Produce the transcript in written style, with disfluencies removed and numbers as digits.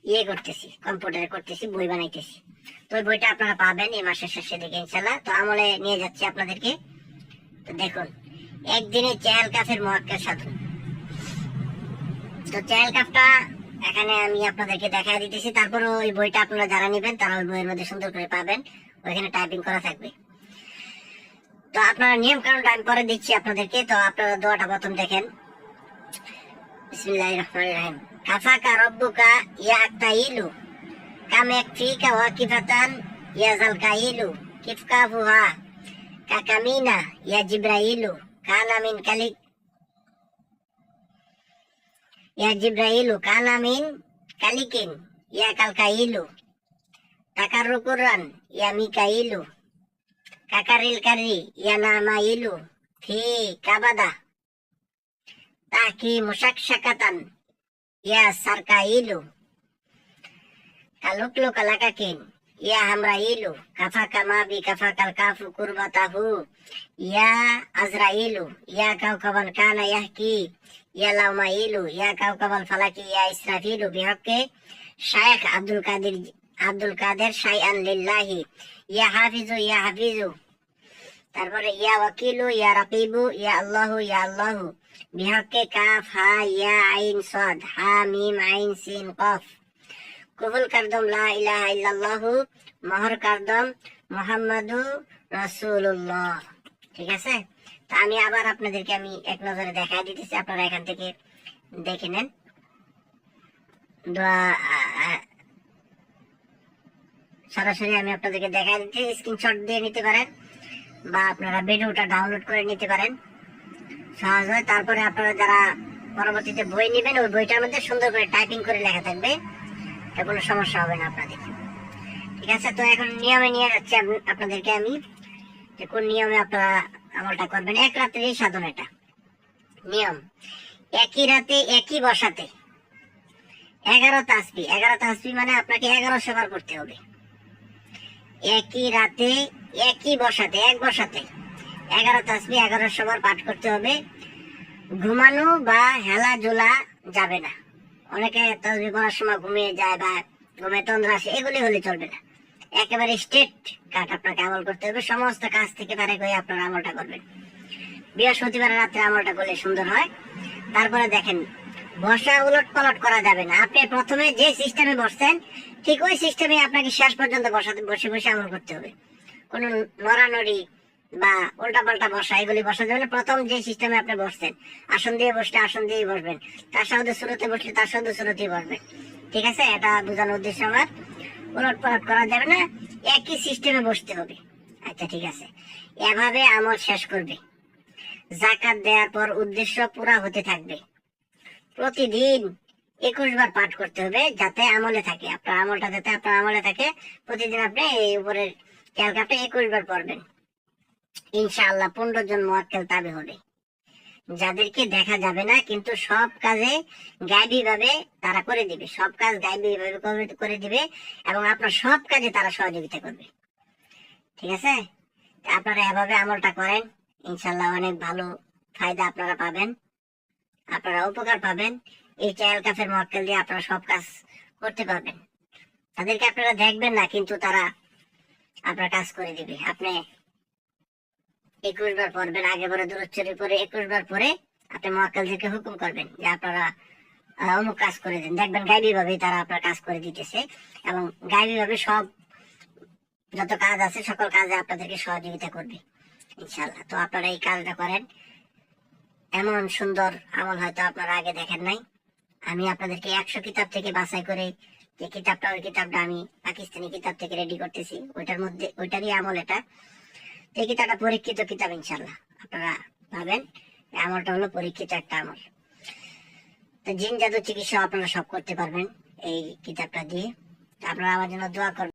ইয়ে করতেছি, কম্পিউটারে করতেছি, বই বানাইতেছি। তো ওই বইটা আপনারা পাবেন এই মাসের শেষের দিকে ইনশাল্লাহ। তো আমলে নিয়ে যাচ্ছি আপনাদেরকে। তো দেখুন, একদিনে চেহাল কাফের মুআক্কাল সাধন। তো চেহাল কাফটা এখানে আমি আপনাদেরকে দেখা দিতেছি। তারপরে ওই বইটা আপনারা যারা নেবেন তারা ওই বইয়ের মধ্যে সুন্দর করে পাবেন, ওইখানে টাইপিং করা থাকবে। তো আপনারা নিয়ম কানুনটা আমি পরে দিচ্ছি আপনাদেরকে। তো আপনারা দোয়াটা প্রথম দেখেন। বিসমিল্লাহির রহমানির রহিম। কাফাকা রব্বুকা ইয়াক্তাইলু কাম ইয়াকফিকা ওয়াকিফাতান ইয়াজাল কাইলু কিফকাফুহা কাকামিনা ইয়া জিব্রাইলু কানা মিন কালিক ইয়া জিব্রাইলু কানা মিন কালিকিন ইয়া কালকাইলু তাকাররুকুরান ইয়া মিকাইলু কাকারিল কারি ইয়া নামাইলু ফি কাবাদা তাকি মুশাকশাকাতান ইয়া সারকাইলু kaluklu kalakakin ya hamrailu kafaka mabi kafakal kafu kurbatahu ya azrailu ya kaukaban kana yahki ya laumailu ya kaukaban falaki ya israfilu bihaqqi Syekh Abdul Qadir syai'an lillahi ya hafizu তারপরে ইয়া ওয়াকিলু ইয়া রাকিবু ইয়া আল্লাহু বিহাক্কে কাফ হা ইয়া আইন সাদ হা মিম আইন scene কফ কবুল কারদম লা ইলাহা ইল্লাল্লাহু মোহর কারদম মুহাম্মাদু রাসূলুল্লাহ। ঠিক আছে? তো আমি আবার আপনাদেরকে আমি এক নজরে দেখাই দিতেছি, আপনারা এখান থেকে দেখে নেন। সরাসরি আমি আপনাদেরকে দেখাই দিচ্ছি, স্ক্রিনশট দিয়ে নিতে পারেন বা আপনারা ভিডিওটা ডাউনলোড করে নিতে পারেন, সহজ হয়। তারপরে আপনারা যারা পরবর্তীতে বই নেবেন ওই বইটার মধ্যে সুন্দর করে টাইপিং করে লেখা থাকবে, এটা কোনো সমস্যা হবে না আপনাদের। ঠিক আছে? তো এখন নিয়মে নিয়ে যাচ্ছি আপনাদেরকে আমি, যে কোন নিয়মে আপনারা আমলটা করবেন। এক রাতের এই সাধন, এটা নিয়ম। একই রাতে একই বসাতে 11 তাসবিহ। 11 তাসবিহ মানে আপনাকে 1100 বার করতে হবে। একই রাতে একই বসাতে, এক বসাতে 11 তাসবিহ 1100 বার পাঠ করতে হবে। ঘুমানো বা হেলা জোলা যাবে না। অনেকে তাসবিহ পড়ার সময় ঘুমিয়ে যায় বা ঘুমে তন্দ্রা আসে, এগুলি হলে চলবে না। একেবারে স্ট্রেট কাট আপনাকে আমল করতে হবে। সমস্ত কাজ থেকে পারে করে আপনারা আমলটা করবেন। বৃহস্পতিবার রাত্রে আমলটা করলে সুন্দর হয়। তারপরে দেখেন, বসা উলট পালট করা যাবে না। আপনি প্রথমে যে সিস্টেমে বসছেন ঠিক ওই সিস্টেমে আপনাকে শেষ পর্যন্ত বসে বসে আমল করতে হবে। কোনো নড়ানড়ি বা উল্টা পাল্টা বসা এগুলি বসা যাবে না। প্রথম যে সিস্টেমে আপনি বসছেন, আসন দিয়ে বসলে আসন দিয়েই বসবেন, তার সাথে সুরতে বসলে তার সাথে সুরতেই বসবেন। ঠিক আছে? এটা বোঝানোর উদ্দেশ্য আমার। উলট পালট করা যাবে না, একই সিস্টেমে বসতে হবে। আচ্ছা, ঠিক আছে। এভাবে আমল শেষ করবে। যাকাত দেওয়ার পর উদ্দেশ্য পুরা হতে থাকবে। প্রতিদিন 21 বার পাঠ করতে হবে, যাতে আমলে থাকে। আপনার আমলটা যাতে আপনার আমলে থাকে, প্রতিদিন আপনি এই উপরের ক্যালকাপটা 21 বার পড়বেন। ইনশাআল্লাহ 15 জন মুআক্কাল তাবে হবে, যাদেরকে দেখা যাবে না, কিন্তু সব কাজে গায়বী ভাবে তারা করে দিবে। সব কাজ গায়বী ভাবে করে দিবে এবং আপনার সব কাজে তারা সহযোগিতা করবে। ঠিক আছে? আপনারা এভাবে আমলটা করেন, ইনশাআল্লাহ অনেক ভালো ফায়দা আপনারা পাবেন, আপনারা উপকার পাবেন। এই চেহাল কাফের মুআক্কাল দিয়ে আপনারা সব কাজ করতে পারবেন। তাদেরকে আপনারা দেখবেন না, কিন্তু তারা আপনার কাজ করে দিবে। আপনি 21 বার পড়বেন, আগে পরে দুরূদ শরীফ পড়ে 21 বার পরে আপনি মুআক্কালদেরকে হুকুম করবেন যে আপনারা অমুক কাজ করে দেন। দেখবেন গায়বী ভাবে তারা আপনার কাজ করে দিতেছে এবং গায়বী ভাবে সব যত কাজ আছে সকল কাজে আপনাদেরকে সহযোগিতা করবে ইনশাআল্লাহ। তো আপনারা এই কাজটা করেন। এমন সুন্দর আমল হয়তো আপনারা আগে দেখেন নাই। আমি আপনাদেরকে 100 কিতাব থেকে বাছাই করে যে কিতাবটা, ওই কিতাবটা আমি পাকিস্তানি কিতাব থেকে রেডি করতেছি, ওইটারই আমল এটা। এই কিতাবটা পরীক্ষিত কিতাব, ইনশাআল্লাহ আপনারা পাবেন। আমলটা হলো পরীক্ষিত একটা আমল। তো জিন জাদু চিকিৎসা আপনারা সব করতে পারবেন এই কিতাবটা দিয়ে। আপনারা আমার জন্য দোয়া করবেন।